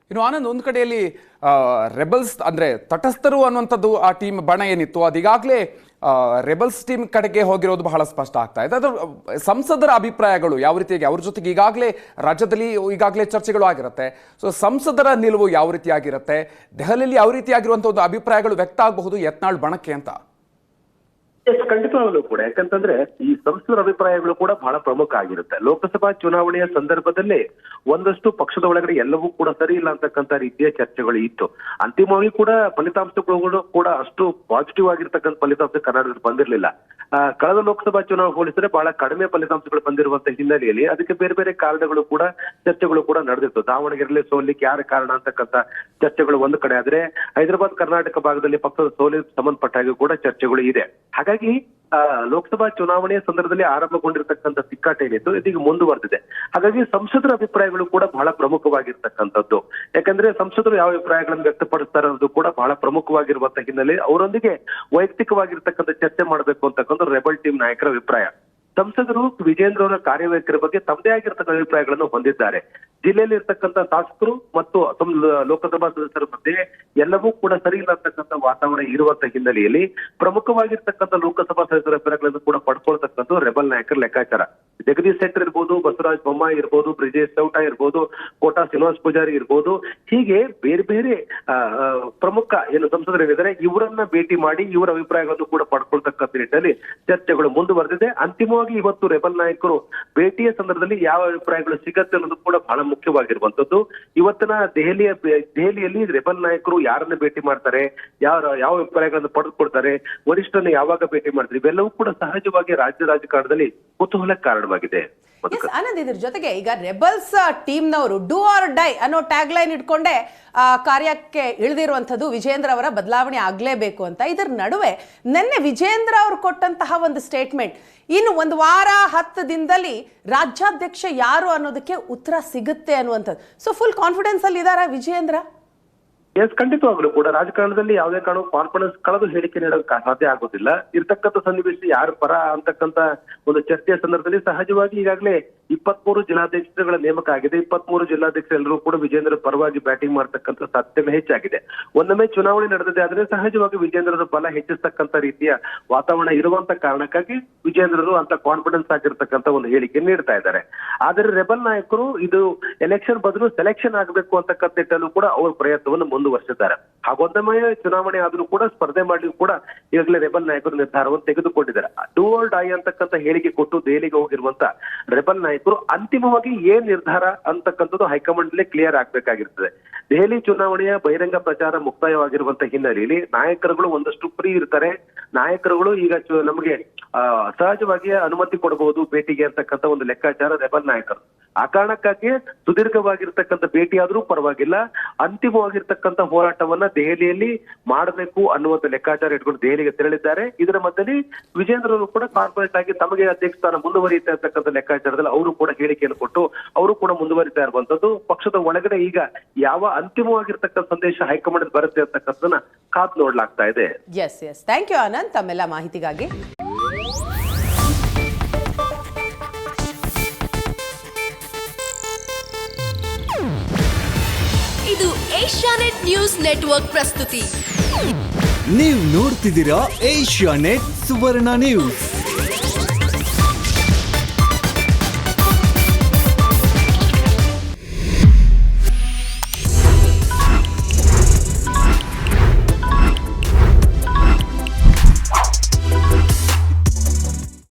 ಇನ್ನು ಆನಂದ್, ಒಂದು ಕಡೆಯಲ್ಲಿ ರೆಬಲ್ಸ್ ಅಂದರೆ ತಟಸ್ಥರು ಅನ್ನುವಂಥದ್ದು ಆ ಟೀಮ್ ಬಣ ಏನಿತ್ತು ಅದು ಈಗಾಗಲೇ ರೆಬಲ್ಸ್ ಟೀಮ್ ಕಡೆಗೆ ಹೋಗಿರೋದು ಬಹಳ ಸ್ಪಷ್ಟ ಆಗ್ತಾ ಇದೆ. ಅದರ ಸಂಸದರ ಅಭಿಪ್ರಾಯಗಳು ಯಾವ ರೀತಿಯಾಗಿ, ಅವ್ರ ಜೊತೆಗೆ ಈಗಾಗಲೇ ರಾಜ್ಯದಲ್ಲಿ ಈಗಾಗಲೇ ಚರ್ಚೆಗಳು ಆಗಿರುತ್ತೆ. ಸೊ ಸಂಸದರ ನಿಲುವು ಯಾವ ರೀತಿಯಾಗಿರುತ್ತೆ, ದೆಹಲಿಯಲ್ಲಿ ಯಾವ ರೀತಿಯಾಗಿರುವಂಥ ಒಂದು ಅಭಿಪ್ರಾಯಗಳು ವ್ಯಕ್ತ ಆಗಬಹುದು ಯತ್ನಾಳ್ ಬಣಕ್ಕೆ ಅಂತ? ಖಂಡಿತವಾಗ್ಲೂ ಕೂಡ, ಯಾಕಂತಂದ್ರೆ ಈ ಸಂಸದರ ಅಭಿಪ್ರಾಯಗಳು ಕೂಡ ಬಹಳ ಪ್ರಮುಖ ಆಗಿರುತ್ತೆ. ಲೋಕಸಭಾ ಚುನಾವಣೆಯ ಸಂದರ್ಭದಲ್ಲೇ ಒಂದಷ್ಟು ಪಕ್ಷದ ಒಳಗಡೆ ಎಲ್ಲವೂ ಕೂಡ ಸರಿ ಇಲ್ಲ ಅಂತಕ್ಕಂಥ ರೀತಿಯ ಚರ್ಚೆಗಳು ಇತ್ತು. ಅಂತಿಮವಾಗಿ ಕೂಡ ಫಲಿತಾಂಶಗಳು ಕೂಡ ಅಷ್ಟು ಪಾಸಿಟಿವ್ ಆಗಿರ್ತಕ್ಕಂಥ ಫಲಿತಾಂಶ ಕರ್ನಾಟಕದಲ್ಲಿ ಬಂದಿರಲಿಲ್ಲ. ಕಳೆದ ಲೋಕಸಭಾ ಚುನಾವಣೆ ಹೋಲಿಸಿದ್ರೆ ಬಹಳ ಕಡಿಮೆ ಫಲಿತಾಂಶಗಳು ಬಂದಿರುವಂತ ಹಿನ್ನೆಲೆಯಲ್ಲಿ ಅದಕ್ಕೆ ಬೇರೆ ಬೇರೆ ಕಾರಣಗಳು ಕೂಡ ಚರ್ಚೆಗಳು ಕೂಡ ನಡೆದಿತ್ತು. ದಾವಣಗೆರೆಯಲ್ಲಿ ಸೋಲಿಕ್ಕೆ ಯಾರ ಕಾರಣ ಅಂತಕ್ಕಂಥ ಚರ್ಚೆಗಳು ಒಂದು ಕಡೆ ಆದ್ರೆ, ಹೈದರಾಬಾದ್ ಕರ್ನಾಟಕ ಭಾಗದಲ್ಲಿ ಪಕ್ಷದ ಸೋಲಿಗೆ ಸಂಬಂಧಪಟ್ಟ ಹಾಗೆ ಕೂಡ ಚರ್ಚೆಗಳು ಇದೆ. ಹಾಗಾಗಿ ಲೋಕಸಭಾ ಚುನಾವಣೆಯ ಸಂದರ್ಭದಲ್ಲಿ ಆರಂಭಗೊಂಡಿರ್ತಕ್ಕಂಥ ತಿಕ್ಕಾಟ ಏನಿತ್ತು ಇದೀಗ ಮುಂದುವರೆದಿದೆ. ಹಾಗಾಗಿ ಸಂಸದರ ಅಭಿಪ್ರಾಯಗಳು ಕೂಡ ಬಹಳ ಪ್ರಮುಖವಾಗಿರ್ತಕ್ಕಂಥದ್ದು. ಯಾಕಂದ್ರೆ ಸಂಸದರು ಯಾವ ಅಭಿಪ್ರಾಯಗಳನ್ನು ವ್ಯಕ್ತಪಡಿಸ್ತಾರೆ ಅನ್ನೋದು ಕೂಡ ಬಹಳ ಪ್ರಮುಖವಾಗಿರುವಂತ ಹಿನ್ನೆಲೆ ಅವರೊಂದಿಗೆ ವೈಯಕ್ತಿಕವಾಗಿರ್ತಕ್ಕಂಥ ಚರ್ಚೆ ಮಾಡಬೇಕು ಅಂತಕ್ಕಂಥ ರೆಬಲ್ ಟೀಮ್ ನಾಯಕರ ಅಭಿಪ್ರಾಯ. ಸಂಸದರು ವಿಜೇಂದ್ರ ಅವರ ಕಾರ್ಯವೈಖರಿ ಬಗ್ಗೆ ತಮ್ಮದೇ ಆಗಿರ್ತಕ್ಕಂಥ ಅಭಿಪ್ರಾಯಗಳನ್ನು ಹೊಂದಿದ್ದಾರೆ. ಜಿಲ್ಲೆಯಲ್ಲಿ ಇರ್ತಕ್ಕಂಥ ಶಾಸಕರು ಮತ್ತು ಲೋಕಸಭಾ ಸದಸ್ಯರ ಮಧ್ಯೆ ಎಲ್ಲವೂ ಕೂಡ ಸರಿ ಇಲ್ಲ ಅಂತಕ್ಕಂಥ ವಾತಾವರಣ ಇರುವಂತ ಹಿನ್ನೆಲೆಯಲ್ಲಿ ಪ್ರಮುಖವಾಗಿರ್ತಕ್ಕಂಥ ಲೋಕಸಭಾ ಸದಸ್ಯರ ಅಭಿಪ್ರಾಯಗಳನ್ನು ಕೂಡ ಪಡ್ಕೊಳ್ತಕ್ಕಂಥ ರೆಬಲ್ ನಾಯಕರ ಲೆಕ್ಕಾಚಾರ. ಜಗದೀಶ್ ಶೆಟ್ಟರ್ ಇರ್ಬೋದು, ಬಸವರಾಜ ಬೊಮ್ಮಾಯಿ ಇರ್ಬೋದು, ಬ್ರಿಜೇಶ್ ಚೌಟ ಇರ್ಬೋದು, ಕೋಟಾ ಶ್ರೀನಿವಾಸ ಪೂಜಾರಿ ಇರ್ಬೋದು, ಹೀಗೆ ಬೇರೆ ಬೇರೆ ಪ್ರಮುಖ ಏನು ಸಂಸದರಿದ್ದಾರೆ ಇವರನ್ನ ಭೇಟಿ ಮಾಡಿ ಇವರ ಅಭಿಪ್ರಾಯಗಳನ್ನು ಕೂಡ ಪಡ್ಕೊಳ್ತಕ್ಕಂಥ ನಿಟ್ಟಿನಲ್ಲಿ ಚರ್ಚೆಗಳು ಮುಂದುವರೆದಿದೆ. ಅಂತಿಮವಾಗಿ ಇವತ್ತು ರೆಬಲ್ ನಾಯಕರು ಭೇಟಿಯ ಸಂದರ್ಭದಲ್ಲಿ ಯಾವ ಅಭಿಪ್ರಾಯಗಳು ಸಿಗತ್ತೆ ಅನ್ನೋದು ಕೂಡ ಬಹಳ ಮುಖ್ಯವಾಗಿರುವಂತದ್ದು. ಇವತ್ತಿನ ದೆಹಲಿಯಲ್ಲಿ ರೆಬಲ್ ನಾಯಕರು ಯಾರನ್ನ ಭೇಟಿ ಮಾಡ್ತಾರೆ, ಯಾವ ಅಭಿಪ್ರಾಯಗಳನ್ನು ಪಡೆದುಕೊಳ್ತಾರೆ, ವರಿಷ್ಠರನ್ನ ಯಾವಾಗ ಭೇಟಿ ಮಾಡ್ತಾರೆ, ಇವೆಲ್ಲವೂ ಕೂಡ ಸಹಜವಾಗಿ ರಾಜ್ಯ ರಾಜಕಾರಣದಲ್ಲಿ ಕುತೂಹಲ ಕಾರಣವಾಗಿದೆ. ಆನಂದ್, ಇದ್ರ ಜೊತೆಗೆ ಈಗ ರೆಬಲ್ಸ್ ಟೀಮ್ನವರು ಡೂ ಆರ್ ಡೈ ಅನ್ನೋ ಟ್ಯಾಗ್ ಲೈನ್ ಇಟ್ಕೊಂಡೆ ಕಾರ್ಯಕ್ಕೆ ಇಳಿದಿರುವಂಥದ್ದು ವಿಜೇಂದ್ರ ಅವರ ಬದಲಾವಣೆ ಆಗ್ಲೇಬೇಕು ಅಂತ. ಇದರ ನಡುವೆ ನಿನ್ನೆ ವಿಜೇಂದ್ರ ಅವರು ಕೊಟ್ಟಂತಹ ಒಂದು ಸ್ಟೇಟ್ಮೆಂಟ್, ಇನ್ನು ಒಂದು ವಾರ 10 ದಿನದಲ್ಲಿ ರಾಜ್ಯಾಧ್ಯಕ್ಷ ಯಾರು ಅನ್ನೋದಕ್ಕೆ ಉತ್ತರ ಸಿಗುತ್ತೆ ಅನ್ನುವಂಥದ್ದು. ಸೊ ಫುಲ್ ಕಾನ್ಫಿಡೆನ್ಸ್ ಅಲ್ಲಿ ಇದಾರ ವಿಜೇಂದ್ರ? ಖಂಡಿತವಾಗ್ಲೂ ಕೂಡ ರಾಜಕಾರಣದಲ್ಲಿ ಯಾವುದೇ ಕಾರಣ ಕಾನ್ಫಿಡೆನ್ಸ್ ಕಳೆದು ಹೇಳಿಕೆ ನೀಡೋಕೆ ಸಾಧ್ಯ ಆಗೋದಿಲ್ಲ. ಇರ್ತಕ್ಕಂಥ ಸನ್ನಿವೇಶ ಯಾರು ಪರ ಅಂತಕ್ಕಂಥ ಒಂದು ಚರ್ಚೆಯ ಸಂದರ್ಭದಲ್ಲಿ ಸಹಜವಾಗಿ ಈಗಾಗಲೇ 23 ಜಿಲ್ಲಾಧ್ಯಕ್ಷಗಳ ನೇಮಕ ಆಗಿದೆ. 23 ಜಿಲ್ಲಾಧ್ಯಕ್ಷರೆಲ್ಲರೂ ಕೂಡ ವಿಜೇಂದ್ರ ಪರವಾಗಿ ಬ್ಯಾಟಿಂಗ್ ಮಾಡ್ತಕ್ಕಂಥ ಸಾಧ್ಯತೆ ಹೆಚ್ಚಾಗಿದೆ. ಒಂದೊಮ್ಮೆ ಚುನಾವಣೆ ನಡೆದಿದೆ ಆದ್ರೆ ಸಹಜವಾಗಿ ವಿಜೇಂದ್ರರ ಬಲ ಹೆಚ್ಚಿಸ್ತಕ್ಕಂಥ ರೀತಿಯ ವಾತಾವರಣ ಇರುವಂತ ಕಾರಣಕ್ಕಾಗಿ ವಿಜೇಂದ್ರರು ಅಂತ ಕಾನ್ಫಿಡೆನ್ಸ್ ಆಗಿರ್ತಕ್ಕಂಥ ಒಂದು ಹೇಳಿಕೆ ನೀಡ್ತಾ ಇದ್ದಾರೆ. ಆದರೆ ರೆಬಲ್ ನಾಯಕರು ಇದು ಎಲೆಕ್ಷನ್ ಬದಲು ಸೆಲೆಕ್ಷನ್ ಆಗಬೇಕು ಅಂತಕ್ಕಂಥ ನಿಟ್ಟಲ್ಲೂ ಕೂಡ ಅವ್ರ ಪ್ರಯತ್ನವನ್ನು ಮುಂದುವರಿಸಿದ್ದಾರೆ. ಹಾಗೊಂದೊಮ್ಮೆ ಚುನಾವಣೆ ಆದ್ರೂ ಕೂಡ ಸ್ಪರ್ಧೆ ಮಾಡಲಿಕ್ಕೂ ಕೂಡ ಈಗಾಗಲೇ ರೆಬಲ್ ನಾಯಕರು ನಿರ್ಧಾರವನ್ನು ತೆಗೆದುಕೊಂಡಿದ್ದಾರೆ. ಡೂ ಆರ್ ಡೈ ಅಂತಕ್ಕಂಥ ಹೇಳಿಕೆ ಕೊಟ್ಟು ದೆಹಲಿಗೆ ಹೋಗಿರುವಂತ ರೆಬಲ್ ನಾಯಕರು ಅಂತಿಮವಾಗಿ ಏನ್ ನಿರ್ಧಾರ ಅಂತಕ್ಕಂಥದ್ದು ಹೈಕಮಾಂಡ್ ನಲ್ಲಿ ಕ್ಲಿಯರ್ ಆಗ್ಬೇಕಾಗಿರ್ತದೆ. ದೆಹಲಿ ಚುನಾವಣೆಯ ಬಹಿರಂಗ ಪ್ರಚಾರ ಮುಕ್ತಾಯವಾಗಿರುವಂತ ಹಿನ್ನೆಲೆಯಲ್ಲಿ ನಾಯಕರುಗಳು ಒಂದಷ್ಟು ಫ್ರೀ ಇರ್ತಾರೆ. ನಾಯಕರುಗಳು ಈಗ ನಮಗೆ ಸಹಜವಾಗಿ ಅನುಮತಿ ಕೊಡಬಹುದು ಭೇಟಿಗೆ ಅಂತಕ್ಕಂಥ ಒಂದು ಲೆಕ್ಕಾಚಾರ ರೆಬಲ್ ನಾಯಕರು. ಆ ಕಾರಣಕ್ಕಾಗಿ ಸುದೀರ್ಘವಾಗಿರ್ತಕ್ಕಂಥ ಭೇಟಿ ಆದ್ರೂ ಪರವಾಗಿಲ್ಲ, ಅಂತಿಮವಾಗಿರ್ತಕ್ಕಂಥ ಹೋರಾಟವನ್ನ ದೆಹಲಿಯಲ್ಲಿ ಮಾಡಬೇಕು ಅನ್ನುವಂಥ ಲೆಕ್ಕಾಚಾರ ಇಟ್ಕೊಂಡು ದೆಹಲಿಗೆ ತೆರಳಿದ್ದಾರೆ. ಇದರ ಮಧ್ಯದಲ್ಲಿ ವಿಜೇಂದ್ರರು ಕೂಡ ಕಾರ್ಪೊರೇಟ್ ಆಗಿ ತಮಗೆ ಅಧ್ಯಕ್ಷ ಸ್ಥಾನ ಮುಂದುವರಿಯುತ್ತೆ ಅಂತಕ್ಕಂಥ ಲೆಕ್ಕಾಚಾರದಲ್ಲಿ ಅವರು ಕೂಡ ಹೇಳಿಕೆಯನ್ನು ಕೊಟ್ಟು ಅವರು ಕೂಡ ಮುಂದುವರಿತಾ ಇರುವಂತದ್ದು. ಪಕ್ಷದ ಒಳಗಡೆ ಈಗ ಯಾವ ಅಂತಿಮವಾಗಿರ್ತಕ್ಕಂಥ ಸಂದೇಶ ಹೈಕಮಾಂಡ್ ಬರುತ್ತೆ ಅಂತಕ್ಕಂಥದನ್ನ ಕಾದು ನೋಡ್ಲಾಗ್ತಾ ಇದೆ. Yes yes, thank you Anand ತಮ್ಮೆಲ್ಲ ಮಾಹಿತಿಗಾಗಿ. ಇದು ಏಷ್ಯಾನೆಟ್ ನ್ಯೂಸ್ ನೆಟ್ವರ್ಕ್ ಪ್ರಸ್ತುತಿ. ನೀವು ನೋಡ್ತಿದ್ದೀರಾ ಏಷ್ಯಾನೆಟ್ ಸುವರ್ಣ ನ್ಯೂಸ್.